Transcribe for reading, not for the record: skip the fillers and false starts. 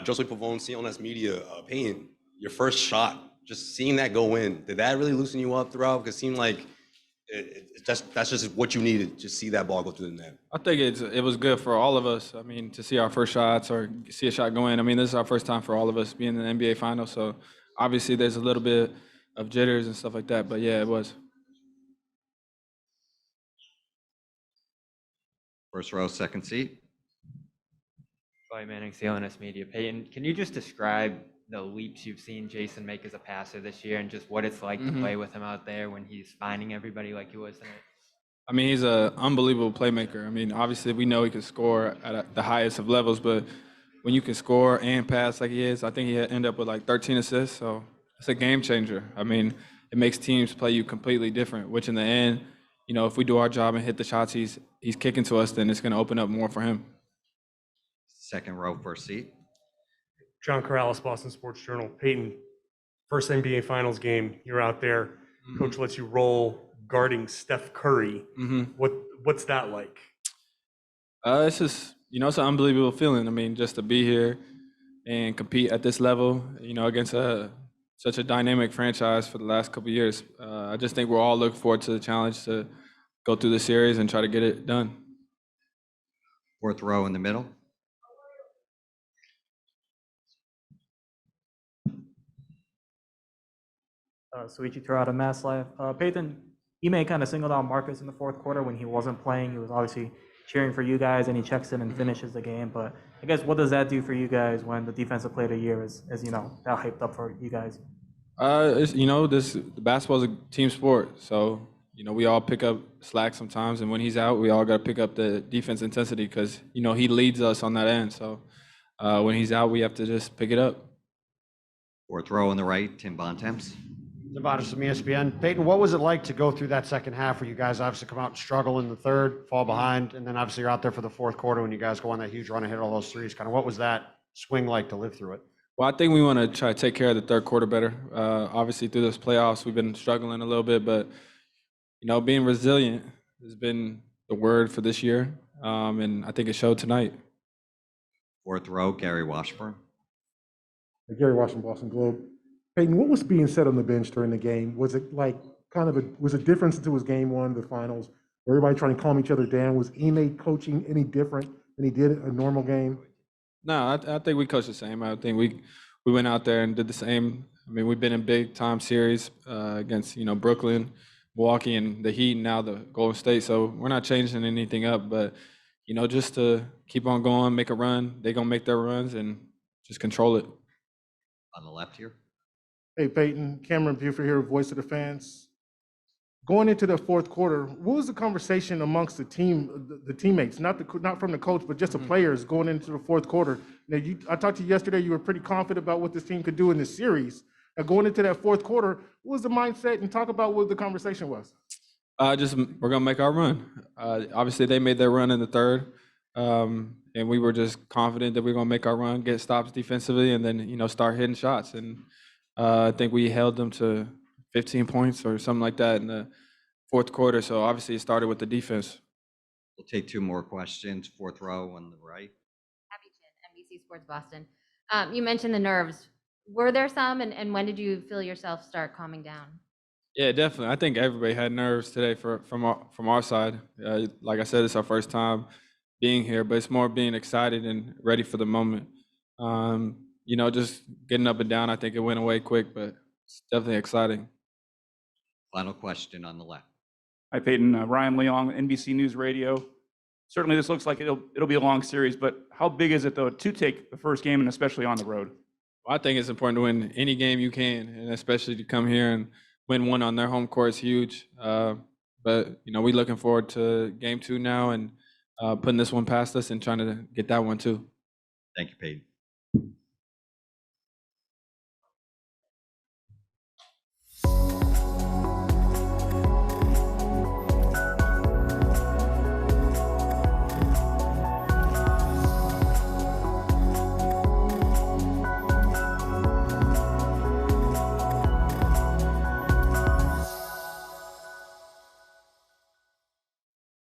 Joseph Pavone, CLNS Media, Payton, your first shot, just seeing that go in, did that really loosen you up throughout? Because it seemed like that's just what you needed, just see that ball go through the net. I think it was good for all of us. I mean, to see our first shots or see a shot go in. I mean, this is our first time for all of us being in the NBA Finals, so obviously there's a little bit of jitters and stuff like that. But yeah, it was. First row, second seat. Chloe Manning, CLNS Media. Payton, can you just describe the leaps you've seen Jason make as a passer this year and just what it's like to play with him out there when he's finding everybody like he was tonight? I mean, he's an unbelievable playmaker. I mean, obviously we know he can score at the highest of levels, but when you can score and pass like he is, I think he ended up with like 13 assists. So it's a game changer. I mean, it makes teams play you completely different, which in the end, you know, if we do our job and hit the shots he's kicking to us, then it's going to open up more for him. Second row, first seat. John Corrales, Boston Sports Journal. Payton, first NBA Finals game, you're out there. Coach lets you roll guarding Steph Curry. What's that like? It's just, you know, it's an unbelievable feeling. I mean, just to be here and compete at this level, you know, against such a dynamic franchise for the last couple of years. I just think we're all looking forward to the challenge to go through the series and try to get it done. Fourth row in the middle. Suichi Terada, Mass Live. Payton, Ime kind of singled out Marcus in the fourth quarter when he wasn't playing. He was obviously cheering for you guys, and he checks in and finishes the game. But I guess what does that do for you guys when the defensive player of the year is you know, that hyped up for you guys? You know, basketball is a team sport, so you know we all pick up slack sometimes, and when he's out, we all got to pick up the defense intensity because you know he leads us on that end. So when he's out, we have to just pick it up. Fourth row on the right, Tim Bontemps. Nevada's from ESPN. Payton, what was it like to go through that second half where you guys obviously come out and struggle in the third, fall behind, and then obviously you're out there for the fourth quarter when you guys go on that huge run and hit all those threes? Kind of what was that swing like to live through it? Well, I think we want to try to take care of the third quarter better. Obviously, through those playoffs, we've been struggling a little bit, but you know, being resilient has been the word for this year, and I think it showed tonight. Fourth row, Gary Washburn. Gary Washburn, Boston Globe. Payton, what was being said on the bench during the game? Was it like was it different since it was game one of the finals? Everybody trying to calm each other down. Was Ime coaching any different than he did a normal game? No, I think we coached the same. I think we went out there and did the same. I mean, we've been in big time series against, you know, Brooklyn, Milwaukee, and the Heat, and now the Golden State. So we're not changing anything up, but you know, just to keep on going, make a run. They're gonna make their runs and just control it. On the left here. Hey, Payton, Cameron Buford here, Voice of the Fans. Going into the fourth quarter, what was the conversation amongst the teammates, not from the coach, but just the players going into the fourth quarter? Now, I talked to you yesterday. You were pretty confident about what this team could do in this series. Now, going into that fourth quarter, what was the mindset? And talk about what the conversation was. Just we're gonna make our run. Obviously, they made their run in the third, and we were just confident that we are gonna make our run, get stops defensively, and then, you know, start hitting shots. And I think we held them to 15 points or something like that in the fourth quarter. So obviously it started with the defense. We'll take two more questions. Fourth row on the right. Abby Chin, NBC Sports Boston. You mentioned the nerves. Were there some, and when did you feel yourself start calming down? Yeah, definitely. I think everybody had nerves today from our side. Like I said, it's our first time being here, but it's more being excited and ready for the moment. You know, just getting up and down, I think it went away quick, but it's definitely exciting. Final question on the left. Hi, Payton. Ryan Leong, NBC News Radio. Certainly this looks like it'll be a long series, but how big is it, though, to take the first game, and especially on the road? Well, I think it's important to win any game you can, and especially to come here and win one on their home court is huge. But, you know, we're looking forward to game two now and putting this one past us and trying to get that one, too. Thank you, Payton.